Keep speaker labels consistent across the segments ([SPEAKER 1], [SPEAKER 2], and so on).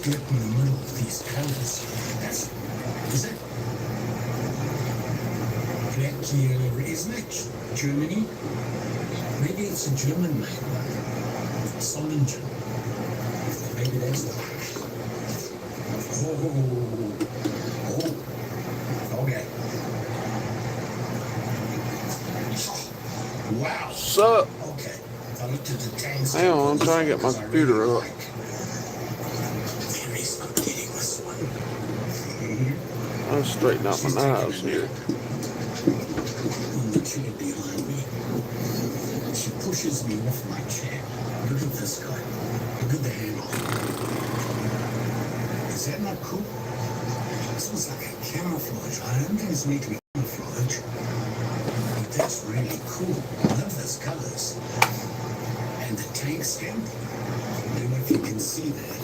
[SPEAKER 1] get in the middle of these colors. That's, is it? Black yellow, isn't it? Germany? Maybe it's a German made one. Solingen. Maybe that's the okay. Wow.
[SPEAKER 2] Sup?
[SPEAKER 1] Okay. I looked at the tanks.
[SPEAKER 2] Hang on, I'm trying to get my computer up.
[SPEAKER 1] There is no getting this one.
[SPEAKER 2] I'll straighten out my knives here.
[SPEAKER 1] The chicken behind me. She pushes me off my chair. Look at this guy. Look at the handle. Is that not cool? This was like a camouflage. I don't think it's meant to be camouflage. But that's really cool. I love those colors. And the tank stamp. I don't know if you can see that.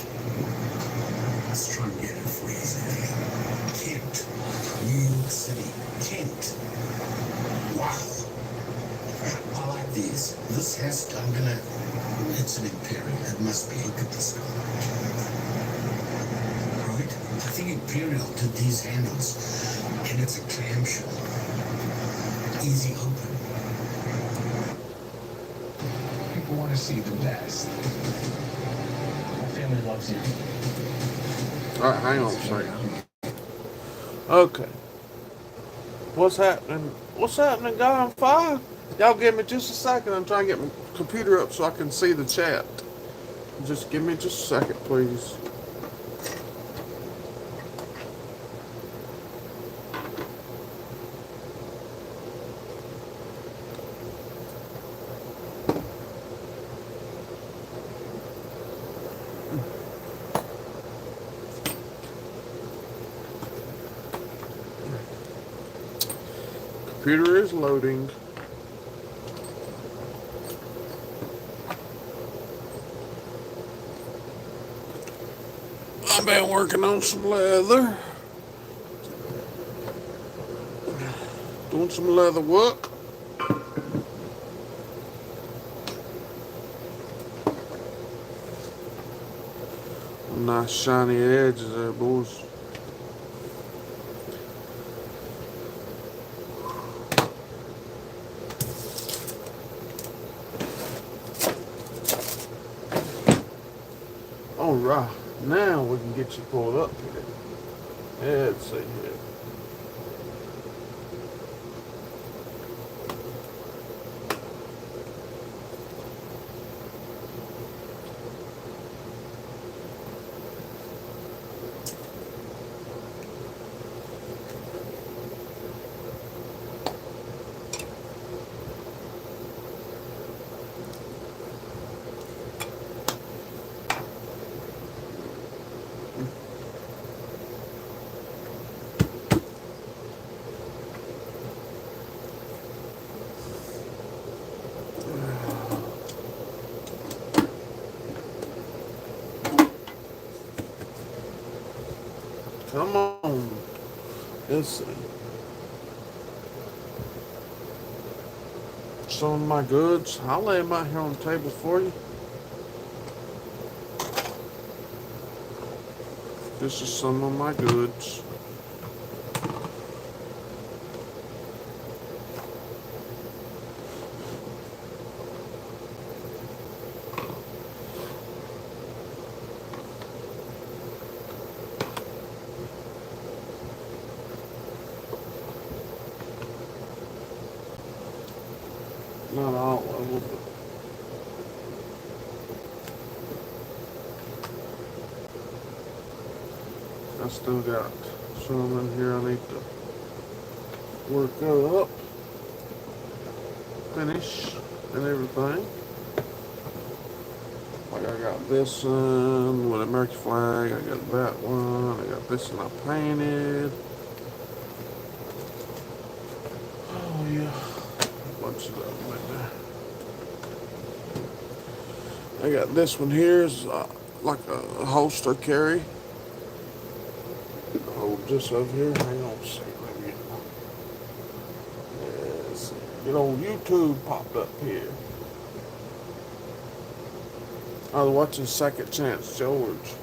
[SPEAKER 1] Let's try and get it for you. Kent. New York City. Kent. Wow. I like these. This has, I'm gonna, it's an Imperial. It must be. Look at this guy. Right? I think Imperial did these handles. And it's a clamshell. Easy open. People want to see the best. My family loves you.
[SPEAKER 2] Alright, hang on a second. Okay. What's happening? What's happening, guy on fire? Y'all give me just a second. I'm trying to get my computer up so I can see the chat. Just give me just a second, please. Computer is loading. I've been working on some leather. Doing some leather work. Nice shiny edges there, boys. Alright, now we can get you pulled up here. Let's see here. Come on. Let's see. Some of my goods. I'll lay them out here on the table for you. This is some of my goods. Not all of them, but I still got some in here I need to work up, finish, and everything. Like I got this one with a American flag, I got that one, I got this one I painted. Oh yeah. Bunch of them right there. I got this one here is like a holster carry. Hold this over here. Hang on a second. Yes. Good old YouTube popped up here. I was watching Second Chance George.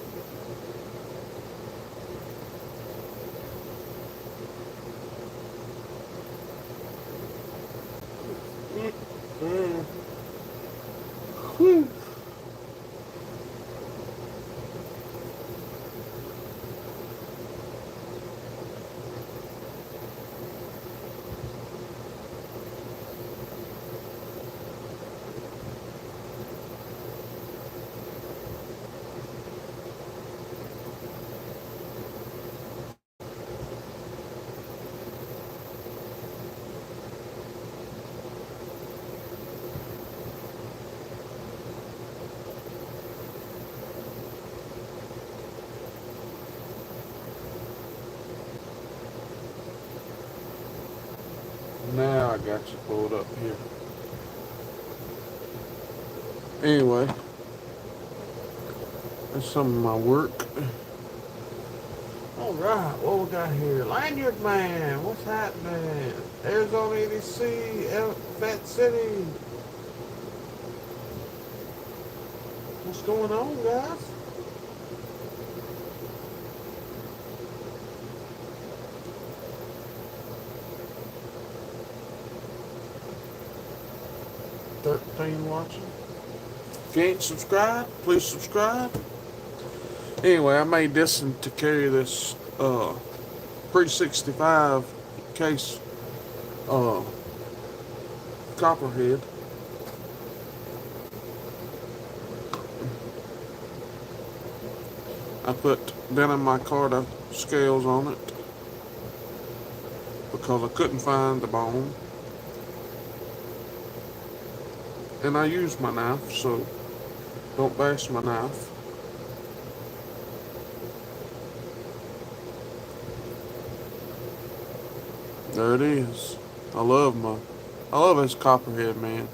[SPEAKER 2] Whew. Now I got you pulled up here. Anyway, that's some of my work. All right, what we got here? Lanyard Man, what's happening? Arizona EDC, Fat City. What's going on, guys? Watching. If you ain't subscribed, please subscribe. Anyway, I made this one to carry this pre-65 case copperhead. I put Denim micarta scales on it because I couldn't find the bone. And I used my knife, so don't bash my knife. There it is. I love this copperhead, man.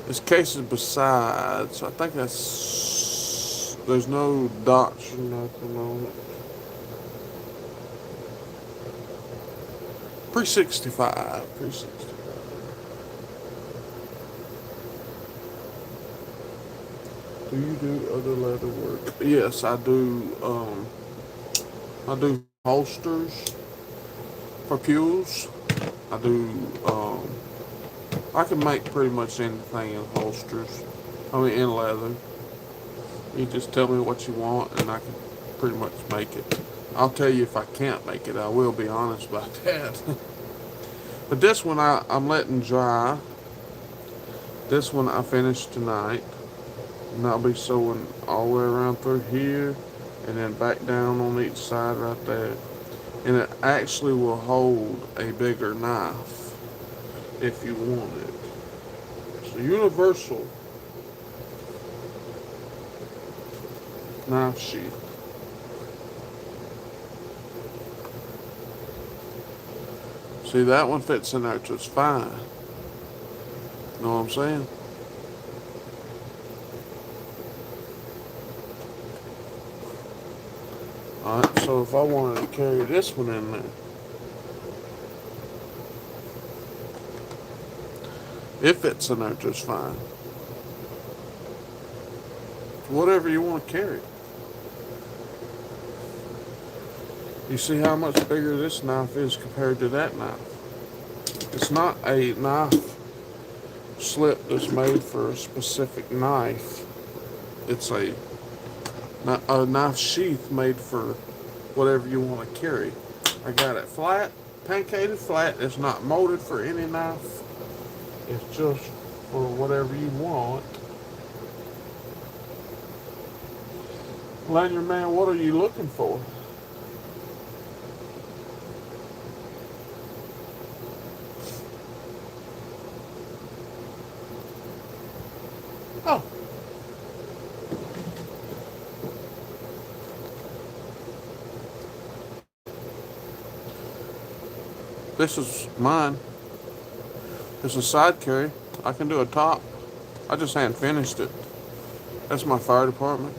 [SPEAKER 2] This case is besides. I think there's no dots or nothing on it. Pre-65. Do you do other leather work? Yes, I do. I do holsters for pews. I do. I can make pretty much anything in holsters. I mean, in leather. You just tell me what you want, and I can pretty much make it. I'll tell you if I can't make it. I will be honest about that. But this one I'm letting dry. This one I finished tonight. And I'll be sewing all the way around through here and then back down on each side right there. And it actually will hold a bigger knife if you want it. It's a universal knife sheath. See, that one fits in there just fine. Know what I'm saying? Alright, so if I wanted to carry this one in there, it fits in there just fine. Whatever you want to carry. You see how much bigger this knife is compared to that knife. It's not a knife slip that's made for a specific knife. It's a knife sheath made for whatever you want to carry. I got it flat, pancated flat. It's not molded for any knife. It's just for whatever you want. Lanyard Man, what are you looking for? Oh. This is mine. It's a side carry. I can do a top. I just hadn't finished it. That's my fire department.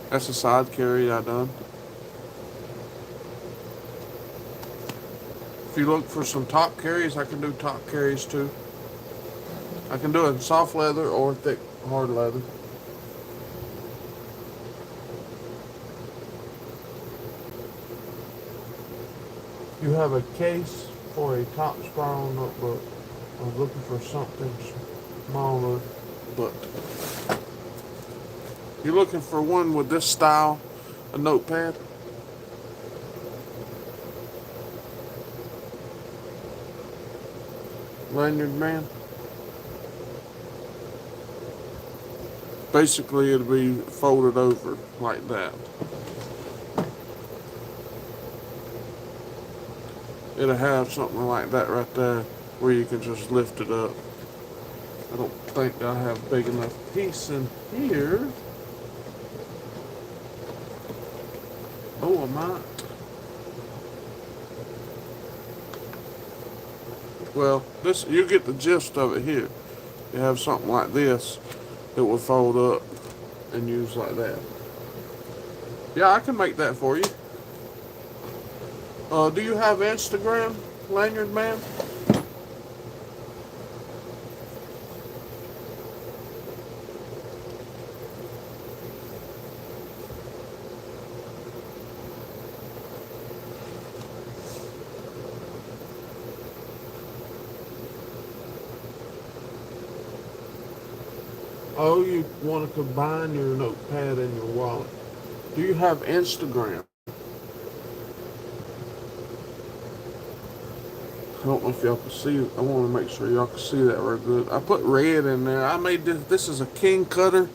[SPEAKER 2] That's a side carry I done. If you look for some top carries, I can do top carries too. I can do it in soft leather or thick hard leather. You have a case for a top spiral notebook. I was looking for something smaller, but you're looking for one with this style, a notepad. Lanyard man. Basically, it'll be folded over like that. It'll have something like that right there where you can just lift it up. I don't think I have a big enough piece in here. Oh, I might. Well, this, you get the gist of it here. You have something like this that will fold up and use like that. Yeah, I can make that for you. Do you have Instagram, Lanyard Man? Oh, you want to combine your notepad and your wallet. Do you have Instagram? I don't know if y'all can see. I want to make sure y'all can see that real good. I put red in there. I made this. This is a King Cutter.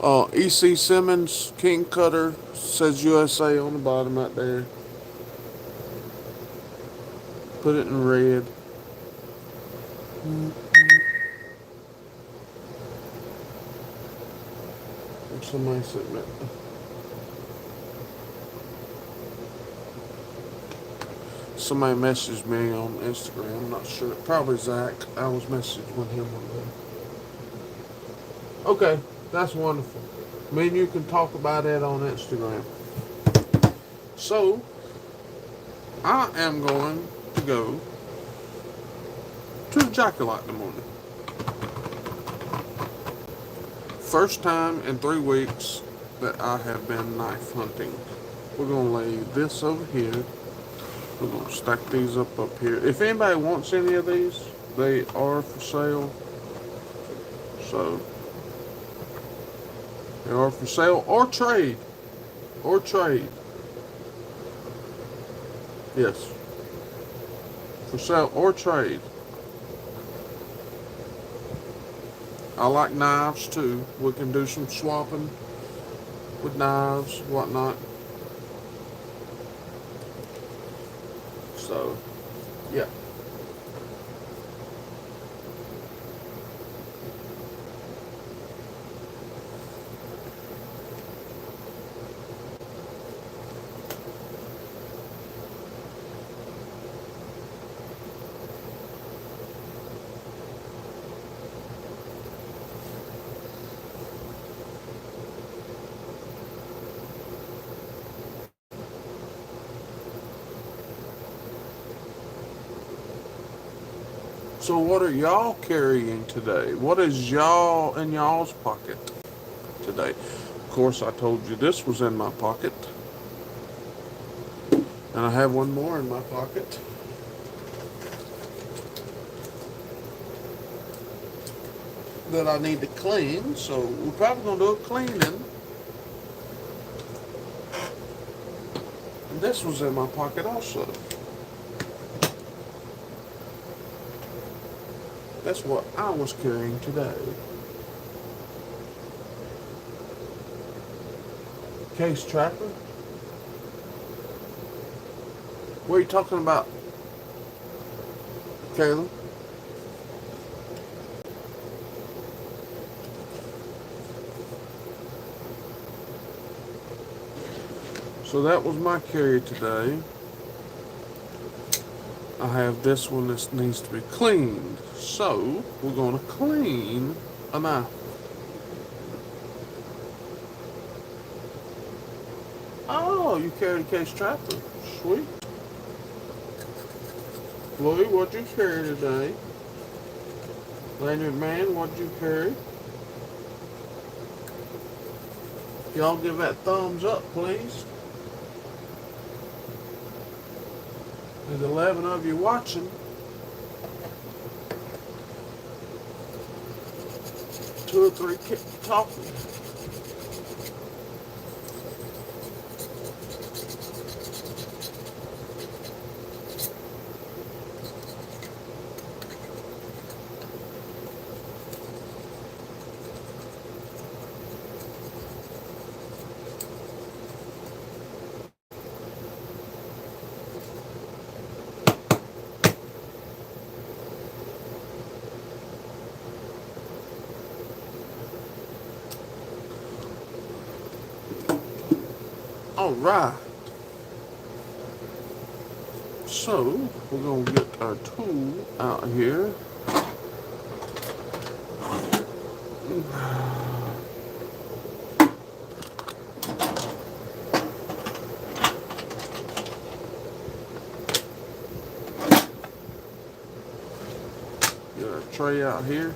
[SPEAKER 2] E.C. Simmons King Cutter. Says USA on the bottom right there. Put it in red. Somebody sitting there. Somebody messaged me on Instagram. I'm not sure. Probably Zach. I was messaging with him one day. Okay, that's wonderful. Me and you can talk about that on Instagram. So, I am going to go to the Jackalite in the morning. First time in 3 weeks that I have been knife hunting. We're going to lay this over here. We're going to stack these up here. If anybody wants any of these, they are for sale. So, they are for sale or trade. Or trade. Yes. For sale or trade. I like knives too. We can do some swapping with knives, whatnot. So, yeah. So what are y'all carrying today? What is y'all in y'all's pocket today? Of course, I told you this was in my pocket. And I have one more in my pocket. That I need to clean, so we're probably going to do a cleaning. And this was in my pocket also. That's what I was carrying today. Case Trapper? What are you talking about, Caleb? So that was my carry today. I have this one that needs to be cleaned. So, we're going to clean a knife. Oh, you carry Case Trapper. Sweet. Louie, what'd you carry today? Lanyard Man, what'd you carry? Y'all give that thumbs up, please. There's 11 of you watching. 2 or 3 talking. All right. So we're gonna get our tool out here. Get our tray out here.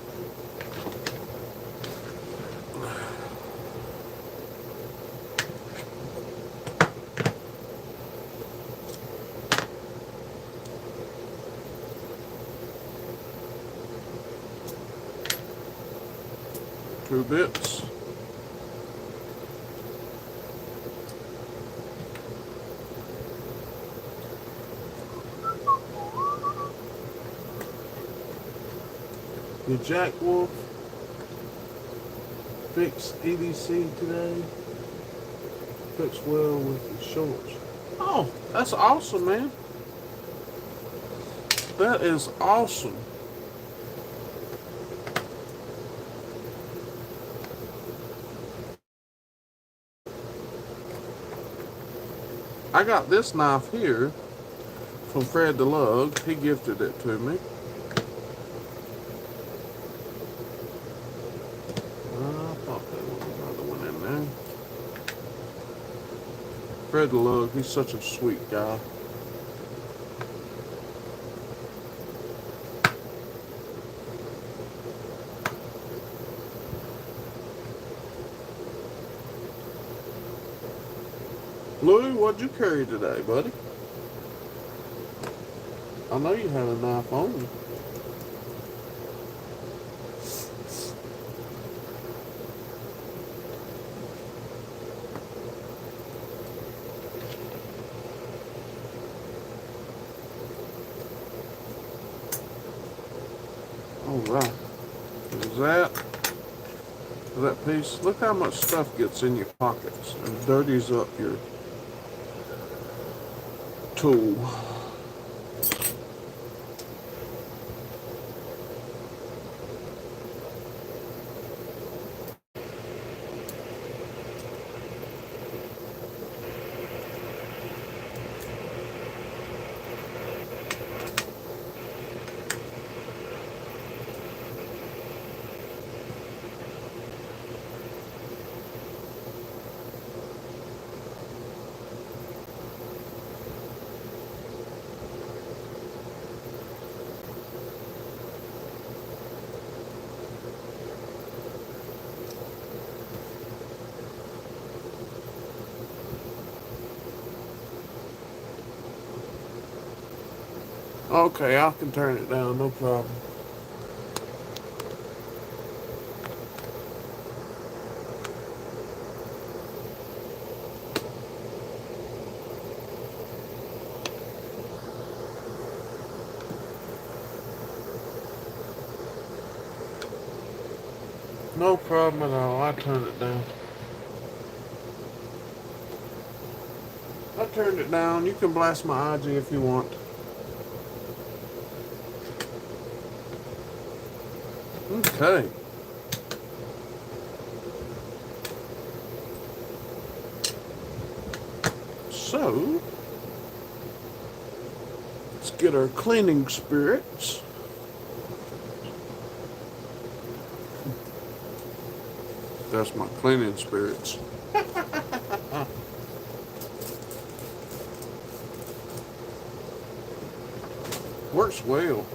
[SPEAKER 2] Two bits. Did Jack Wolf fix EDC today? Fix well with the shorts. Oh, that's awesome, man. That is awesome. I got this knife here from Fred the Lug. He gifted it to me. I thought there was another one in there. Fred the Lug, he's such a sweet guy. Louie, what'd you carry today, buddy? I know you had a knife on you. All right. There's that piece. Look how much stuff gets in your pockets and dirties up your tool. Okay, I can turn it down, no problem. No problem at all. I turn it down. I turned it down. You can blast my IG if you want. Okay. So, let's get our cleaning spirits. That's my cleaning spirits. Works well.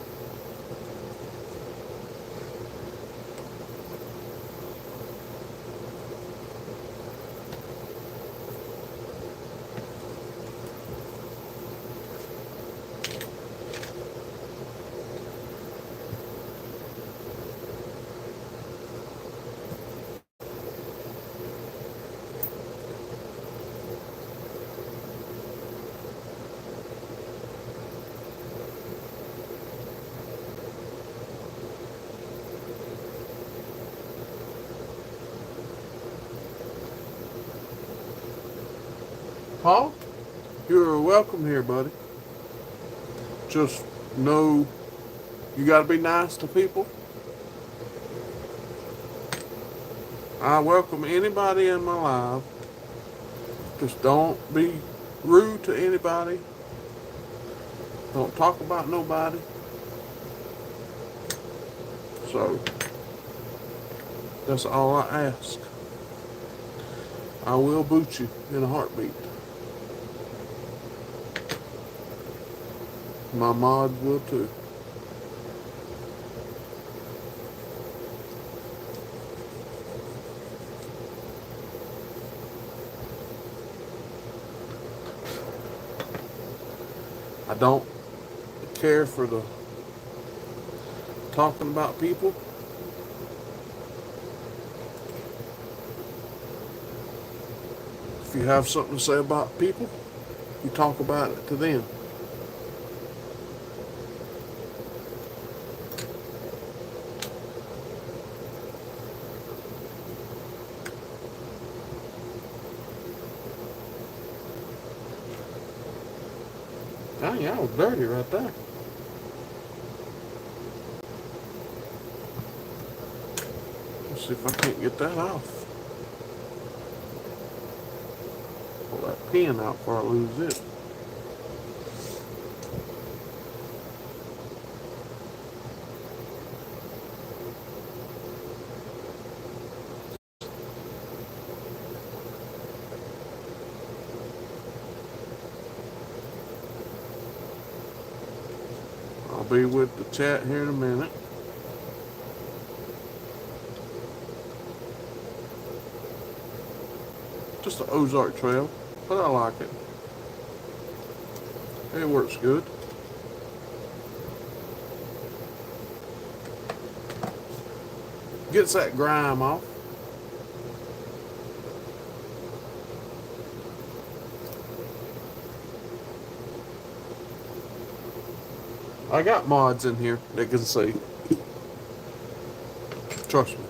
[SPEAKER 2] Paul, you're welcome here, buddy. Just know you gotta be nice to people. I welcome anybody in my life. Just don't be rude to anybody. Don't talk about nobody. So, that's all I ask. I will boot you in a heartbeat. My mod will too. I don't care for the talking about people. If you have something to say about people, you talk about it to them. Dang, that was dirty right there. Let's see if I can't get that off. Pull that pin out before I lose it. I'll be with the chat here in a minute. Just the Ozark Trail, but I like it. It works good. Gets that grime off. I got mods in here that can see. Trust me.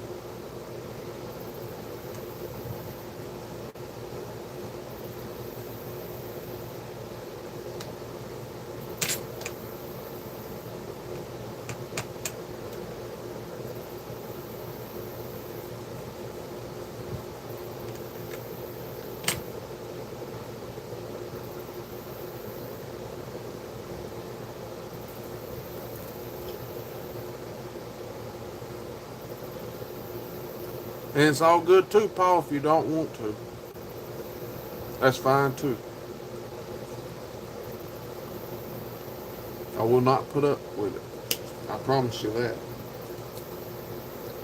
[SPEAKER 2] And it's all good too, Paul, if you don't want to. That's fine too. I will not put up with it. I promise you that.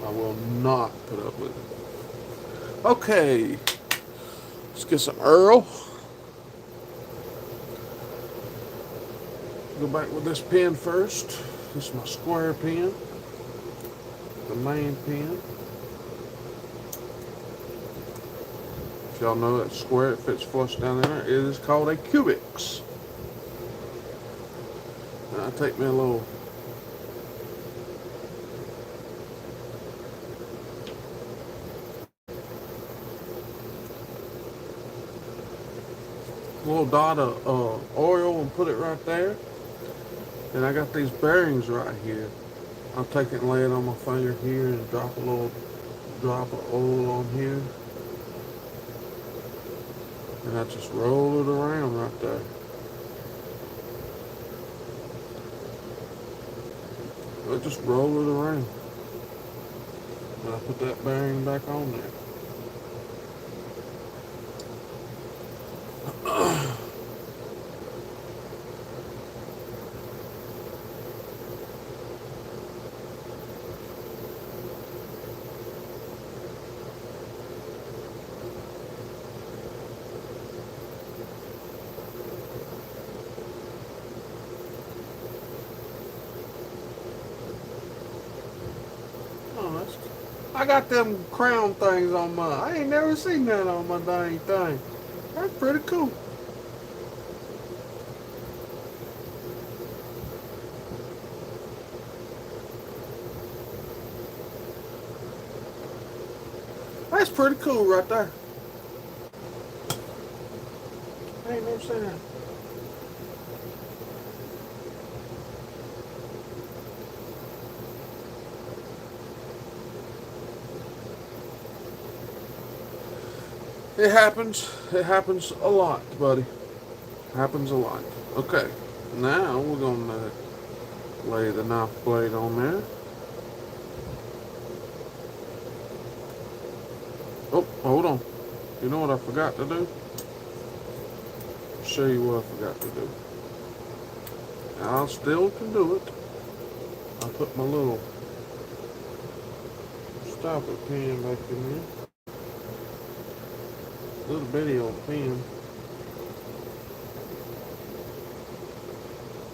[SPEAKER 2] I will not put up with it. Okay. Let's get some Earl. Go back with this pen first. This is my square pen. The main pen. Y'all know that square, it fits flush down there. It is called a Cubix. Now I take me a little dot of oil and put it right there. And I got these bearings right here. I'll take it and lay it on my finger here and drop a little drop of oil on here. And I just roll it around right there. I just roll it around. And I put that bearing back on there. I got them crown things on mine. I ain't never seen that on my dang thing. That's pretty cool. That's pretty cool right there. Ain't no sense. It happens. It happens a lot, buddy. Happens a lot. Okay. Now we're gonna lay the knife blade on there. Oh, hold on. You know what I forgot to do? Show you what I forgot to do. I still can do it. I put my little stopper pin back in there. Little bitty old pin.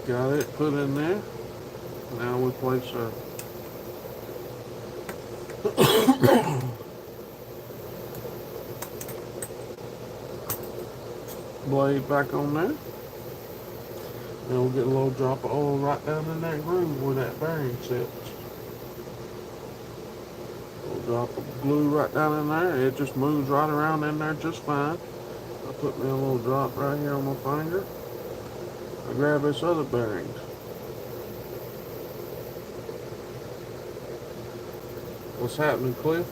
[SPEAKER 2] Got it put in there. Now we place our blade back on there. And we'll get a little drop of oil right down in that groove where that bearing sits. A little drop of glue right down in there. It just moves right around in there just fine. I put me a little drop right here on my finger. I grab this other bearing. What's happening, Cliff?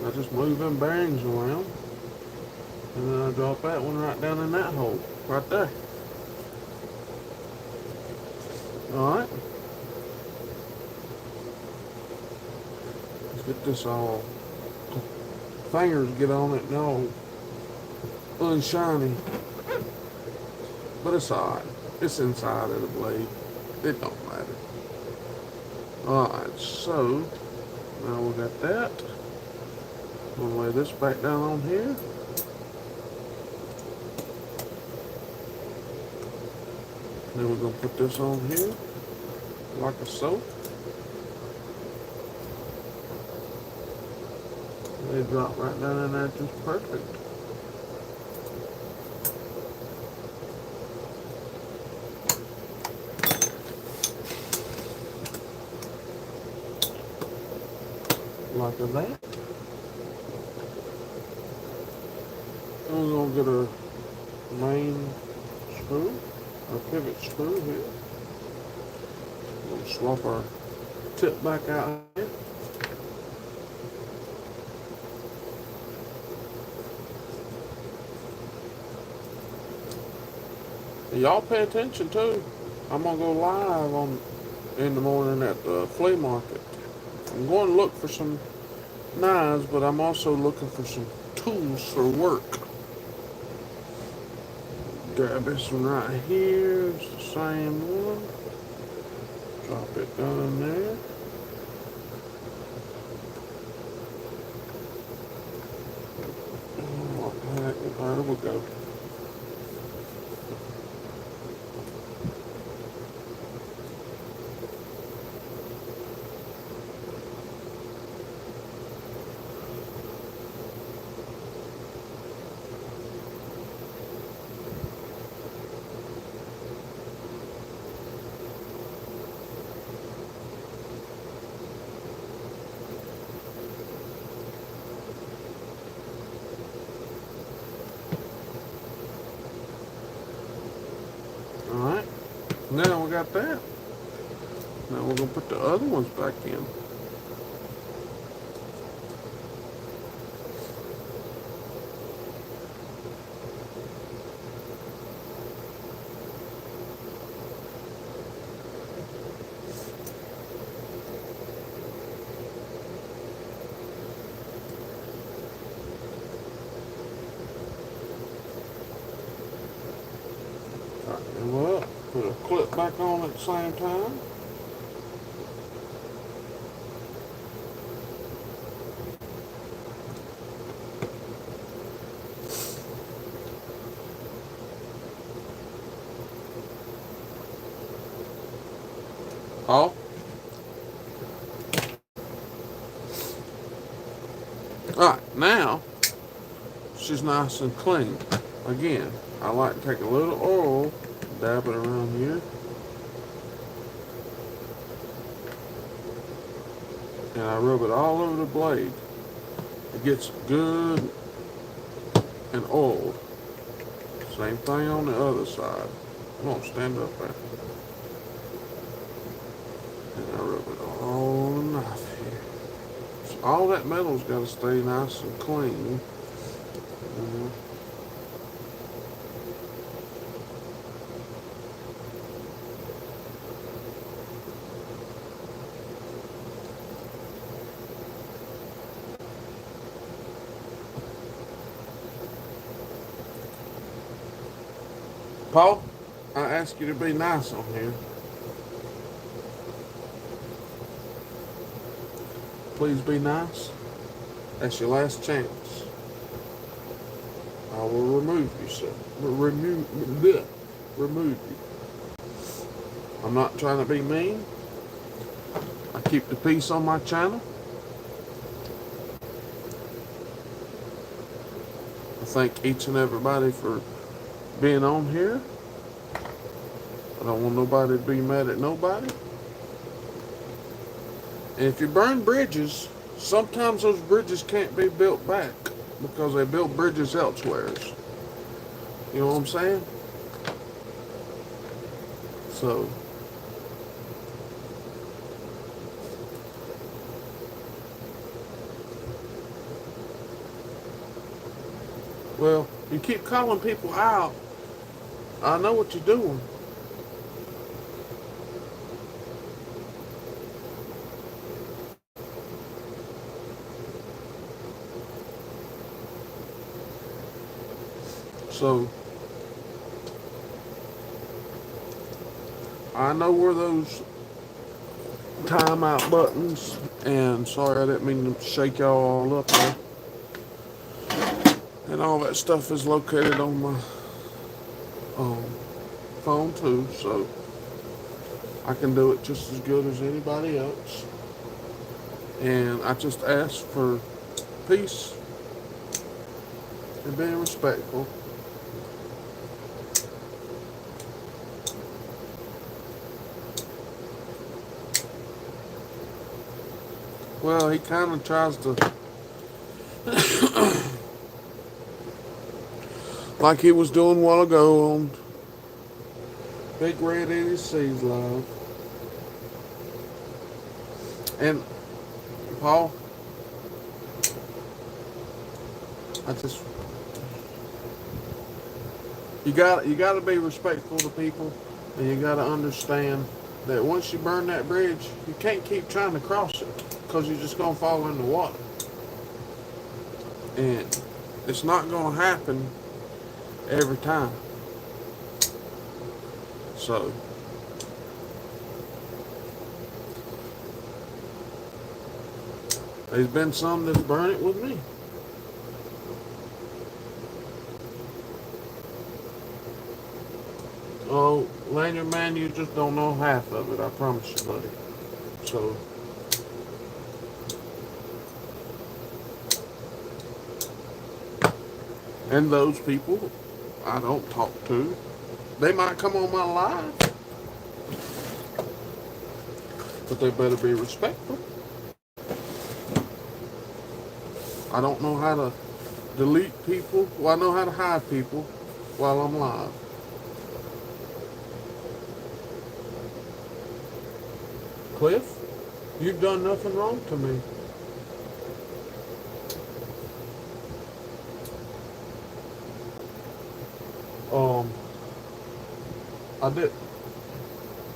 [SPEAKER 2] I just move them bearings around. And then I drop that one right down in that hole. Right there. Alright. Let's get this all. Fingers get on it and all unshiny. But it's alright. It's inside of the blade. It don't matter. Alright, so now we got that. We'll lay this back down on here. Then we're going to put this on here like a so. They drop right down in there just perfect. Like that. And we're going to get a main screw, our pivot screw here. We'll swap our tip back out here. Y'all pay attention too. I'm gonna go live in the morning at the flea market. I'm going to look for some knives, but I'm also looking for some tools for work. Grab this one right here. It's the same one. Drop it down in there. There we go. Alright, now we got that. Now we're going to put the other ones back in. Well, put a clip back on at the same time. Oh. Alright, now she's nice and clean. Again, I like to take a little oil, dab it around here, and I rub it all over the blade. It gets good and oiled. Same thing on the other side. Come on, stand up there. And I rub it all on the knife here. So all that metal's got to stay nice and clean. Mhm. Paul, I ask you to be nice on here. Please be nice. That's your last chance. I will remove you, sir. Remove you. I'm not trying to be mean. I keep the peace on my channel. I thank each and everybody for being on here. I don't want nobody to be mad at nobody. And if you burn bridges, sometimes those bridges can't be built back because they built bridges elsewhere. You know what I'm saying? So, well, you keep calling people out. I know what you're doing. So, I know where those timeout buttons, and sorry I didn't mean to shake y'all all up there. And all that stuff is located on my phone too, so I can do it just as good as anybody else. And I just ask for peace and being respectful. Well, he kind of tries to, like he was doing a while ago on Big Red Eddie C's Live. And Paul, you got to be respectful to people, and you got to understand that once you burn that bridge, you can't keep trying to cross it because you're just gonna fall in the water, and it's not gonna happen every time. So there's been some that's burned it with me. Oh, Lanyard man, you just don't know half of it, I promise you, buddy. So, and those people I don't talk to, they might come on my live, but they better be respectful. I don't know how to delete people. Well, I know how to hide people while I'm live. Cliff, you've done nothing wrong to me. I did.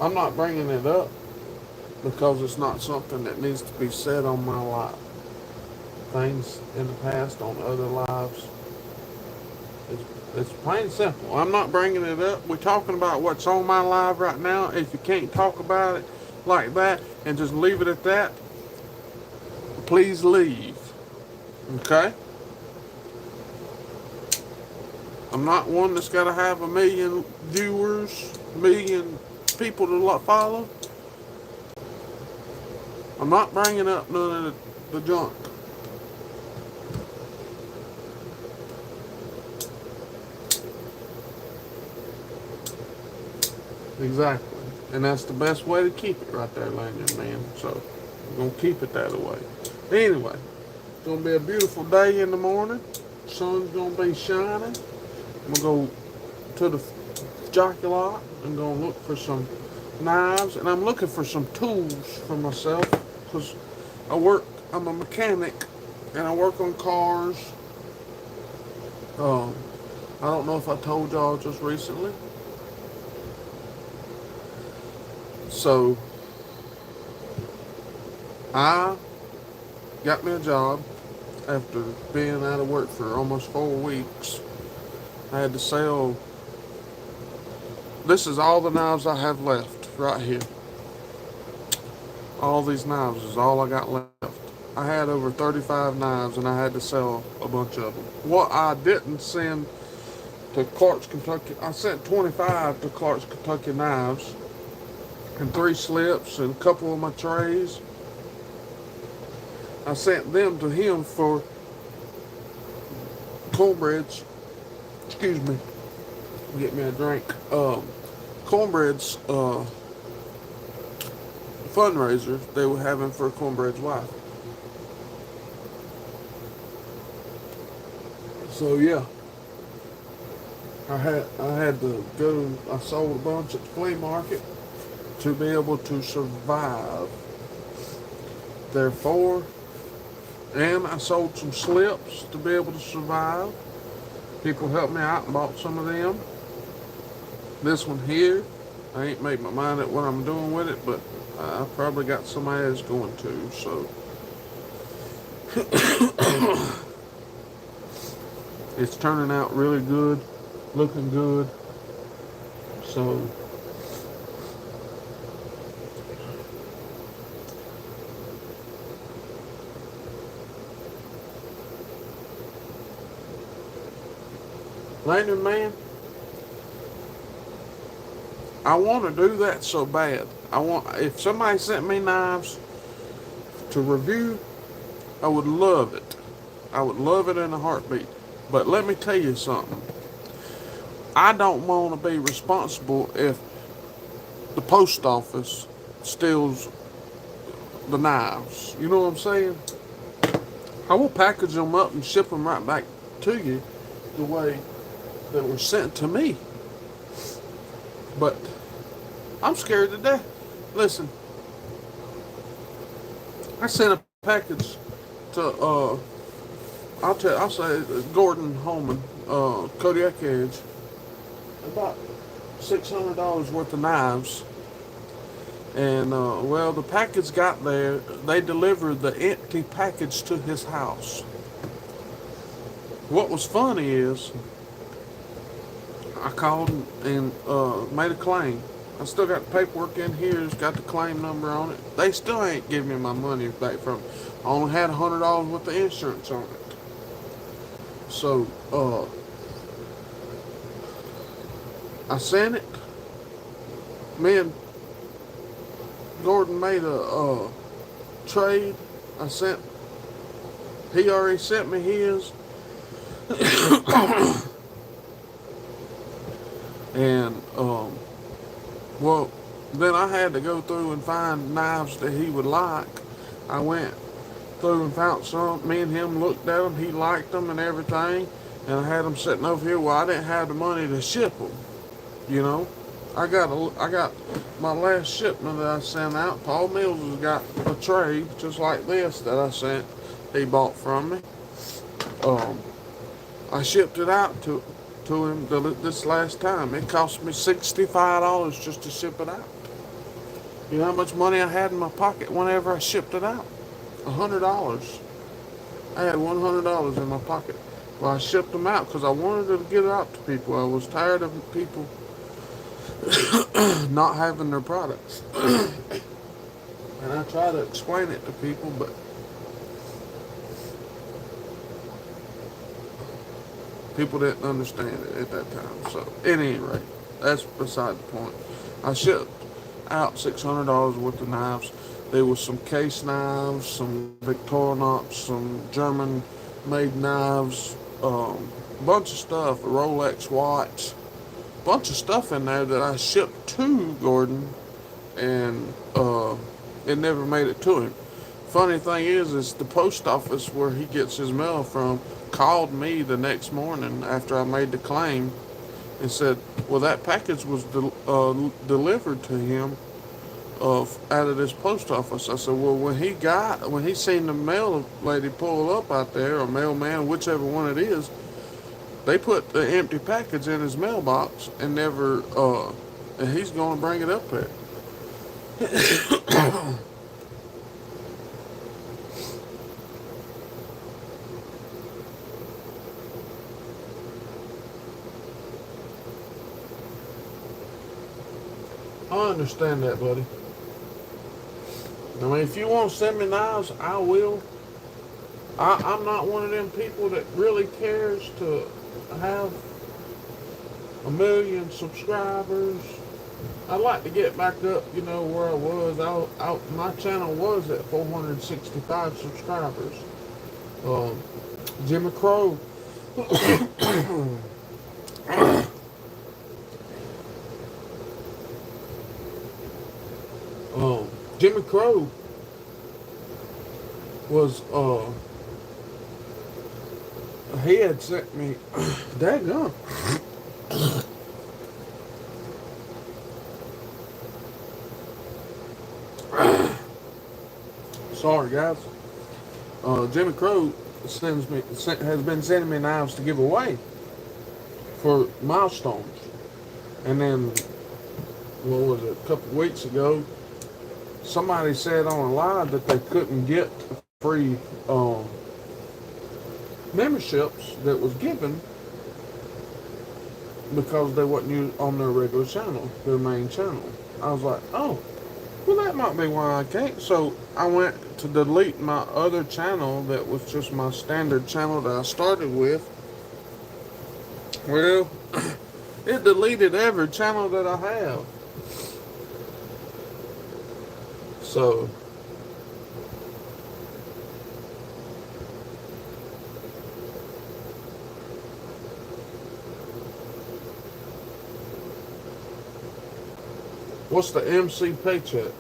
[SPEAKER 2] I'm not bringing it up because it's not something that needs to be said on my live. Things in the past on other lives. It's plain and simple. I'm not bringing it up. We're talking about what's on my live right now. If you can't talk about it like that and just leave it at that, please leave. Okay? I'm not one that's got to have 1 million viewers, 1 million people to follow. I'm not bringing up none of the junk. Exactly. And that's the best way to keep it right there, Lanyard man. So, we're going to keep it that way. Anyway, it's going to be a beautiful day in the morning. Sun's gonna be shining. I'm gonna go to the jockey lot and gonna look for some knives, and I'm looking for some tools for myself because I'm a mechanic and I work on cars. Um, I don't know if I told y'all just recently. So I got me a job after being out of work for almost 4 weeks. I had to sell. This is all the knives I have left right here. All these knives is all I got left. I had over 35 knives and I had to sell a bunch of them. What I didn't send to Clark's Kentucky, I sent 25 to Clark's Kentucky Knives and 3 slips and a couple of my trays. I sent them to him for Cornbread's, excuse me, get me a drink. Cornbread's fundraiser they were having for Cornbread's wife. So yeah, I had to go. I sold a bunch at the flea market to be able to survive. Therefore, and I sold some slips to be able to survive. People helped me out and bought some of them. This one here, I ain't made my mind at what I'm doing with it, but I probably got somebody that's going to. So it's turning out really good, looking good. So Landon, man, I want to do that so bad. If somebody sent me knives to review, I would love it. I would love it in a heartbeat. But let me tell you something. I don't want to be responsible if the post office steals the knives. You know what I'm saying? I will package them up and ship them right back to you the way they were sent to me. But I'm scared to death. Listen, I sent a package to I'll say Gordon Holman, Kodiak Edge, about $600 worth of knives. And well, the package got there. They delivered the empty package to his house. What was funny is I called and made a claim. I still got the paperwork in here. It's got the claim number on it. They still ain't giving me my money back from it. I only had $100 worth of insurance on it. So I sent it. Me and Gordon made a trade. He already sent me his. And well, then I had to go through and find knives that he would like. I went through and found some. Me and him looked at them. He liked them and everything. And I had them sitting over here. Well, I didn't have the money to ship them. You know, I got my last shipment that I sent out. Paul Mills has got a tray just like this that I sent. He bought from me. I shipped it out to him this last time. It cost me $65 just to ship it out. You know how much money I had in my pocket whenever I shipped it out? $100. I had $100 in my pocket. Well, I shipped them out because I wanted to get it out to people. I was tired of people not having their products. And I try to explain it to people, but people didn't understand it at that time. So, at any rate, that's beside the point. I shipped out $600 worth of knives. There was some case knives, some Victorinox, some German-made knives, a bunch of stuff, a Rolex watch, a bunch of stuff in there that I shipped to Gordon, and it never made it to him. Funny thing is the post office where he gets his mail from, called me the next morning after I made the claim and said, well, that package was delivered to him out of this post office. I said, well, when he seen the mail lady pull up out there, or mailman, whichever one it is, they put the empty package in his mailbox and never, and he's going to bring it up there. I understand that, buddy. I mean, if you want to send me knives, I will. I'm not one of them people that really cares to have 1 million subscribers. I'd like to get back up, where I was. My channel was at 465 subscribers. Jimmy Crow. Jimmy Crow was, he had sent me, daggone. Sorry, guys. Jimmy Crow has been sending me knives to give away for milestones. And then, what was it, a couple of weeks ago, somebody said on a live that they couldn't get free memberships that was given because they wasn't on their regular channel, their main channel. I was like, oh, well, that might be why I can't. So I went to delete my other channel that was just my standard channel that I started with. Well, it deleted every channel that I have. So what's the MC paycheck?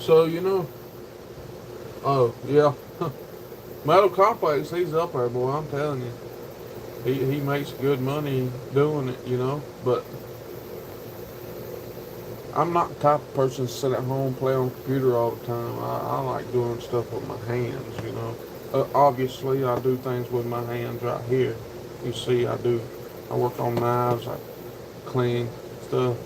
[SPEAKER 2] So oh yeah. Metal Complex, he's up there, boy, I'm telling you. He makes good money doing it, but I'm not the type of person to sit at home and play on the computer all the time. I like doing stuff with my hands, obviously, I do things with my hands right here. You see, I work on knives, I clean stuff.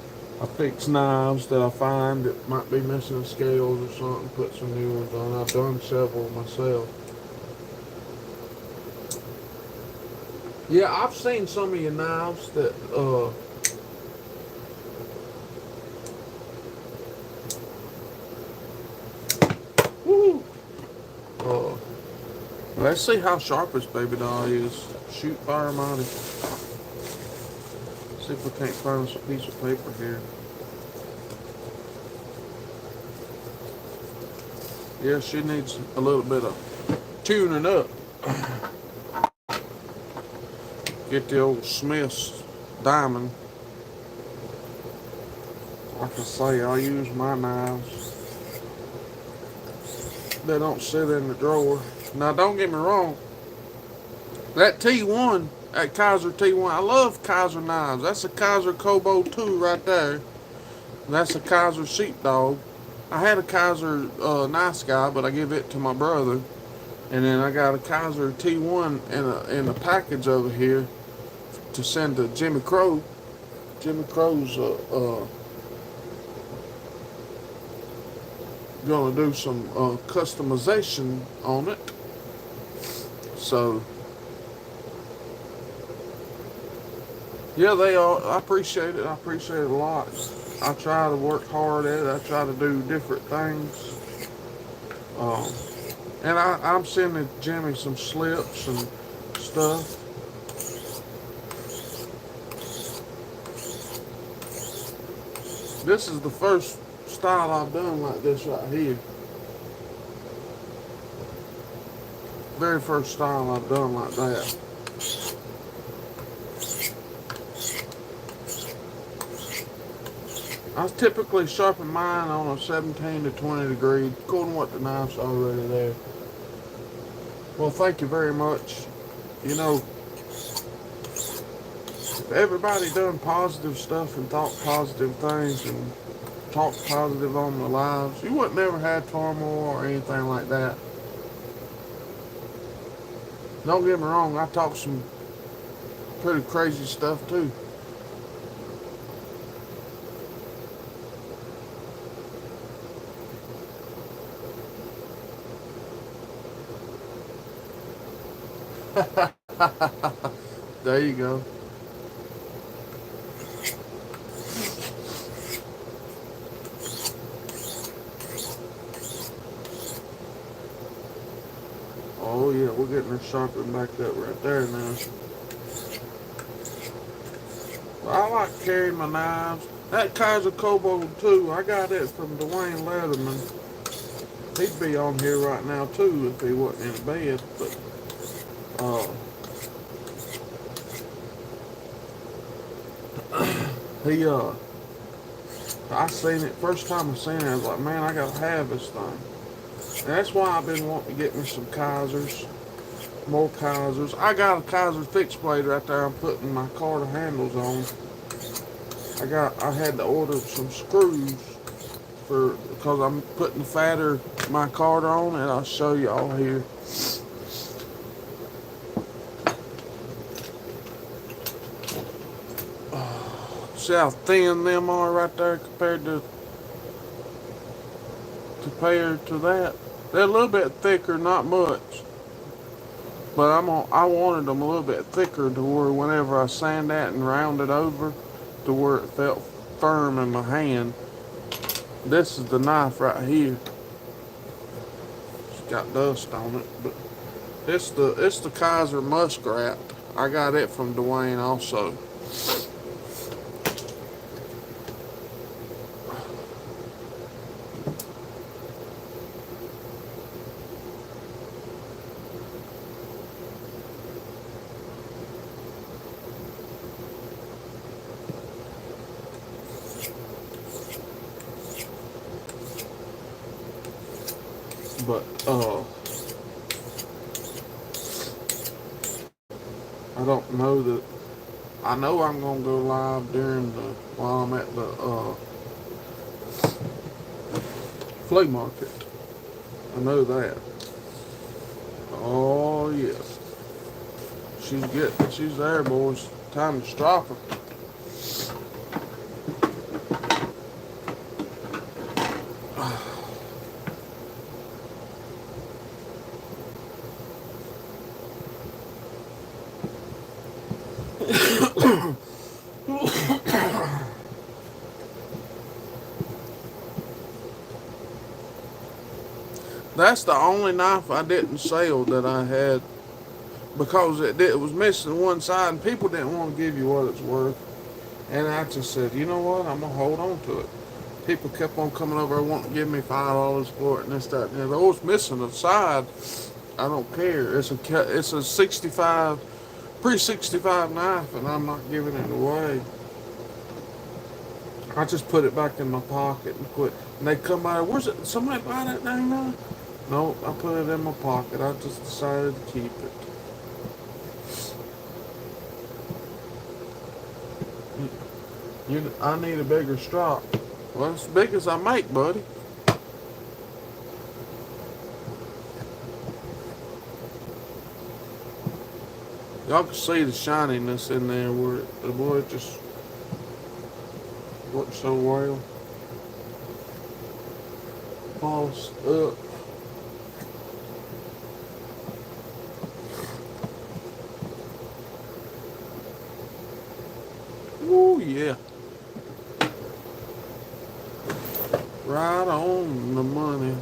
[SPEAKER 2] I fix knives that I find that might be missing scales or something, put some new ones on. I've done several myself. Yeah, I've seen some of your knives that, woo! Let's see how sharp this baby doll is. Shoot fire mighty. See if we can't find us a piece of paper here. Yeah, she needs a little bit of tuning up. Get the old Smith's diamond. Like I say, I use my knives. They don't sit in the drawer. Now, don't get me wrong. That T1, that Kaiser T1, I love Kaiser knives. That's a Kaiser Kobo 2 right there. That's a Kaiser sheepdog. I had a Kaiser Nice Guy, but I give it to my brother. And then I got a Kaiser T1 in a package over here to send to Jimmy Crow. Jimmy Crow's gonna do some customization on it. So yeah, they are. I appreciate it. I appreciate it a lot. I try to work hard at it. I try to do different things. And I'm sending Jimmy some slips and stuff. This is the first style I've done like this right here. Very first style I've done like that. I typically sharpen mine on a 17 to 20 degree, according to what the knife's already there. Well, thank you very much. You know, if everybody done positive stuff and thought positive things and talked positive on their lives, you wouldn't never had turmoil or anything like that. Don't get me wrong, I talk some pretty crazy stuff too. There you go. Oh yeah, we're getting her sharpened back up right there now. I like carrying my knives. That Kaiser Kobold too, I got it from Dwayne Letterman. He'd be on here right now too if he wasn't in bed, but uh, he I seen it first time I seen it. I was like, man, I gotta have this thing. And that's why I've been wanting to get me some Kaisers, more Kaisers. I got a Kaiser fixed blade right there. I'm putting my Carter handles on. I had to order some screws because I'm putting the fatter my Carter on, and I'll show y'all here. See how thin them are right there compared to that. They're a little bit thicker, not much, but I wanted them a little bit thicker to where whenever I sand that and round it over, to where it felt firm in my hand. This is the knife right here. It's got dust on it, but it's the Kaiser Muskrat. I got it from Dwayne also. But I don't know that. I know I'm gonna go live while I'm at the flea market. I know that. Oh yes, she's there, boys. Time to strop her. That's the only knife I didn't sell that I had because it was missing one side and people didn't want to give you what it's worth. And I just said, you know what, I'm going to hold on to it. People kept on coming over wanting to give me $5 for it and this, that, and the other. Oh, it's missing a side. I don't care. It's a 65, pre-65 knife and I'm not giving it away. I just put it back in my pocket and quit. And they come by, where's it? Somebody buy that dang knife? No, I put it in my pocket. I just decided to keep it. I need a bigger strop. Well, as big as I make, buddy. Y'all can see the shininess in there where the boy just worked so well. Polished up. Ooh, yeah. Right on the money.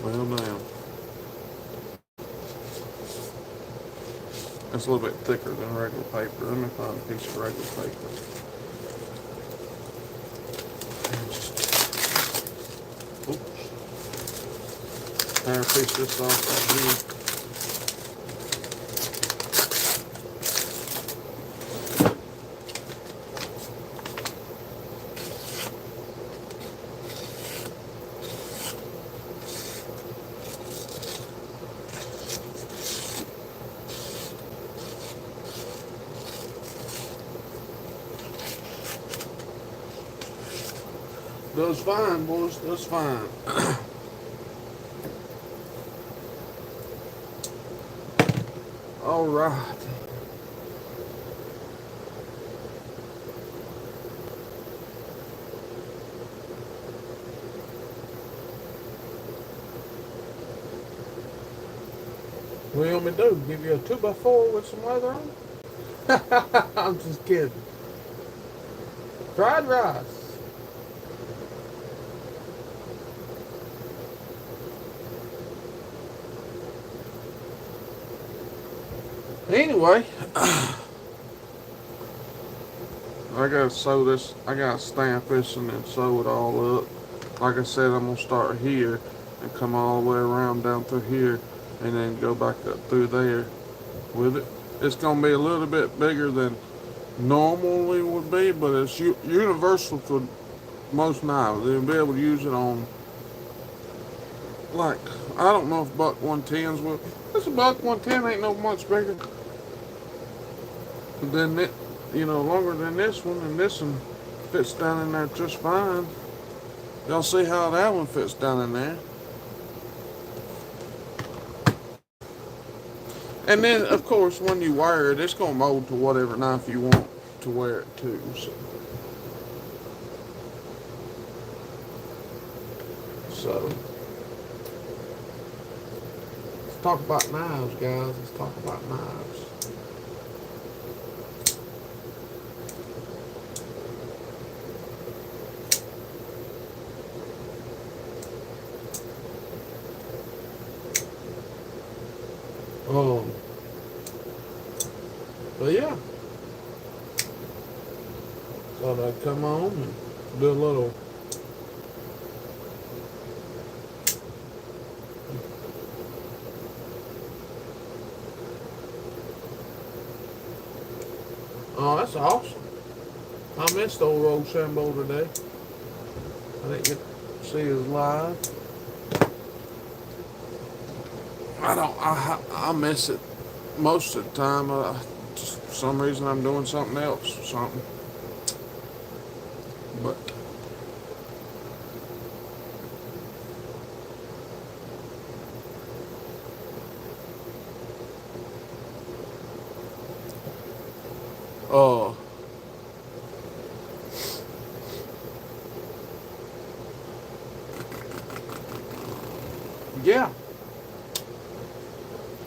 [SPEAKER 2] Well, now. It's a little bit thicker than regular paper. Let me find a piece of regular paper. Oops. Tear a piece of this off right here. Does fine, boys. Does fine. All right. What do you want me to do? Give you a 2x4 with some leather on it? I'm just kidding. Fried rice. Anyway, I gotta sew this. I gotta stamp this and then sew it all up. Like I said, I'm gonna start here and come all the way around down through here and then go back up through there with it. It's gonna be a little bit bigger than normally would be, but it's universal for most knives. They'll be able to use it on, like, I don't know if buck 110s will. This buck 110 ain't no much bigger than it, longer than this one, and this one fits down in there just fine. Y'all see how that one fits down in there. And then, of course, when you wire it, it's going to mold to whatever knife you want to wear it to. So, let's talk about knives, guys. Let's talk about knives. But yeah, thought I'd come on and do a little Oh, that's awesome. I missed old Rochambeau today. I didn't get to see his live. I miss it most of the time. Just for some reason I'm doing something else or something. But yeah.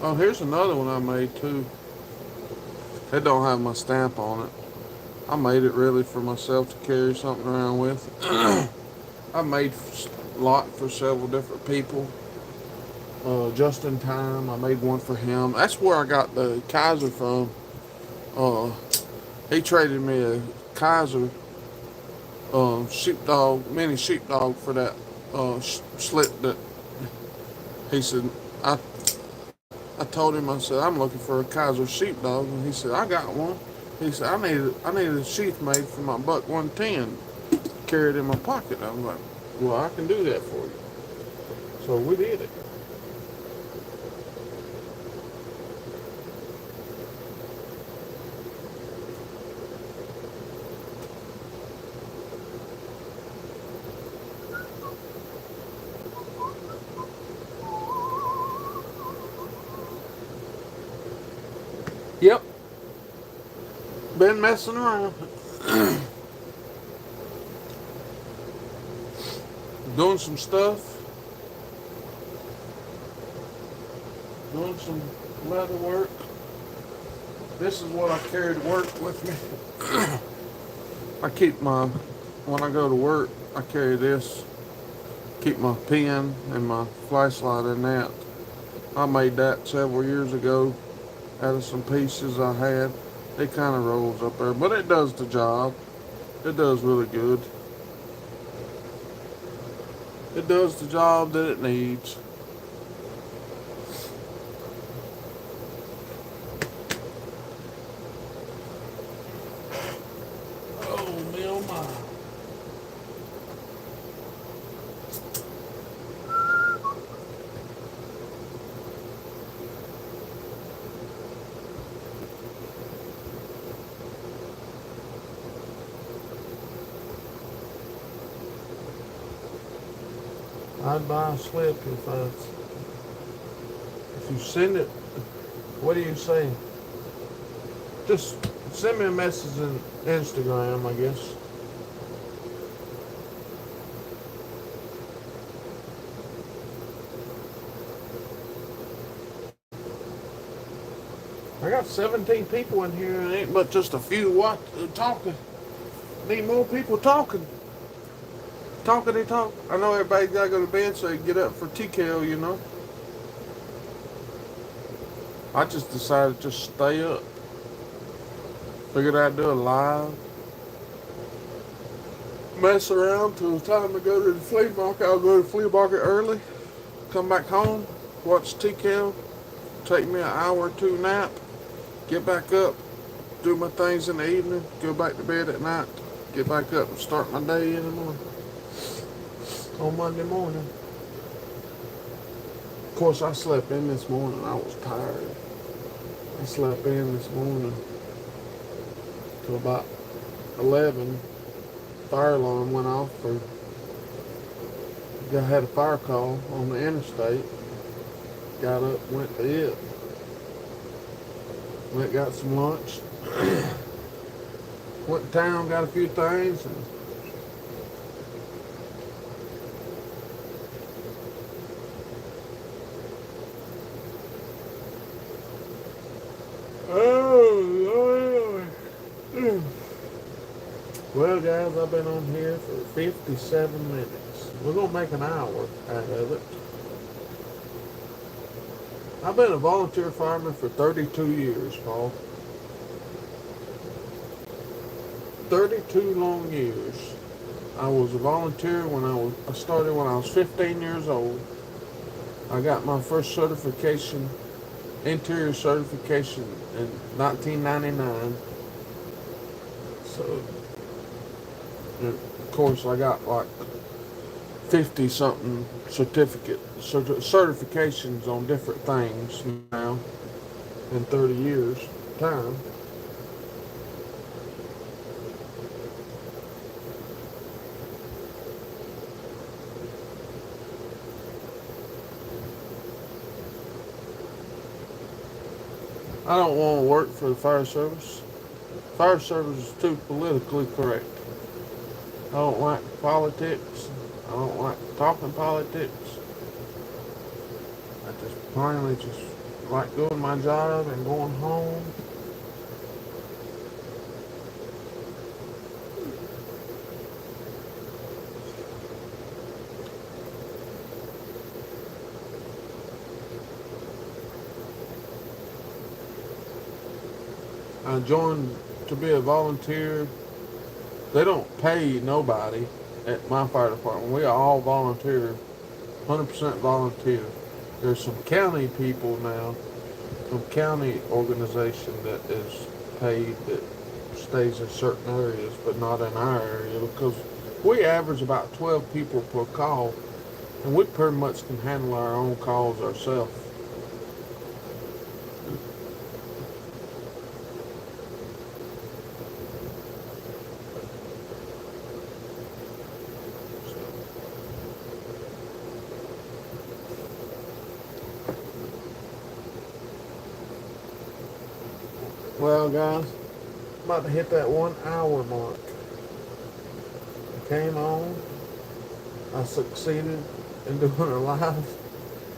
[SPEAKER 2] Oh, here's another one I made too. It don't have my stamp on it. I made it really for myself to carry something around with. I made a lot for several different people. Just in time, I made one for him. That's where I got the Kaiser from. He traded me a Kaiser sheepdog, mini sheepdog for that slit that he said. I told him, I said, I'm looking for a Kaiser sheepdog, and he said, I got one. He said, I need a sheath made for my buck 110, carried in my pocket. I was like, well, I can do that for you. So we did it. Yep. Been messing around. Doing some stuff. Doing some leather work. This is what I carry to work with me. I keep when I go to work, I carry this. Keep my pen and my flashlight in that. I made that several years ago out of some pieces I had. It kind of rolls up there, but it does the job. It does really good. It does the job that it needs. Oh, me oh my. I'd buy a slip if you send it. What do you say? Just send me a message in Instagram, I guess. I got 17 people in here and ain't but just a few talking. Need more people talking. Talkity talk. I know everybody gotta go to bed so they can get up for TKO, you know. I just decided to just stay up. Figured I'd do a live. Mess around till the time to go to the flea market. I'll go to the flea market early. Come back home. Watch TKO. Take me an hour or two nap. Get back up. Do my things in the evening. Go back to bed at night. Get back up and start my day in the morning. On Monday morning. Of course, I slept in this morning. I was tired. I slept in this morning till about 11. Fire alarm went off for. I had a fire call on the interstate. Got up, went to it. Went got some lunch. Went to town, got a few things. And well, guys, I've been on here for 57 minutes. We're going to make an hour out of it. I've been a volunteer fireman for 32 years, Paul. 32 long years. I was a volunteer I started when I was 15 years old. I got my first certification, interior certification in 1999. So, of course, I got like 50 something certifications on different things now in 30 years time. I don't want to work for the fire service. Fire service is too politically correct. I don't like politics. I don't like talking politics. I just plainly just like doing my job and going home. I joined to be a volunteer. They don't pay nobody at my fire department. We are all volunteer, 100% volunteer. There's some county people now, some county organization that is paid that stays in certain areas, but not in our area, because we average about 12 people per call, and we pretty much can handle our own calls ourselves. Well, guys, I'm about to hit that 1 hour mark. I came on. I succeeded in doing a live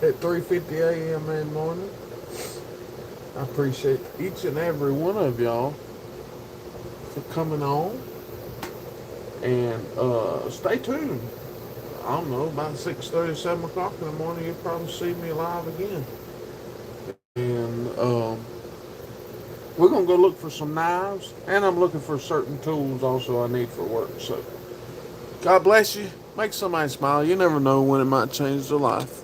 [SPEAKER 2] at 3:50 a.m. in the morning. I appreciate each and every one of y'all for coming on. And stay tuned. I don't know, about 6:30, 7 o'clock in the morning, you'll probably see me live again. And we're going to go look for some knives, and I'm looking for certain tools also I need for work. So, God bless you. Make somebody smile. You never know when it might change their life.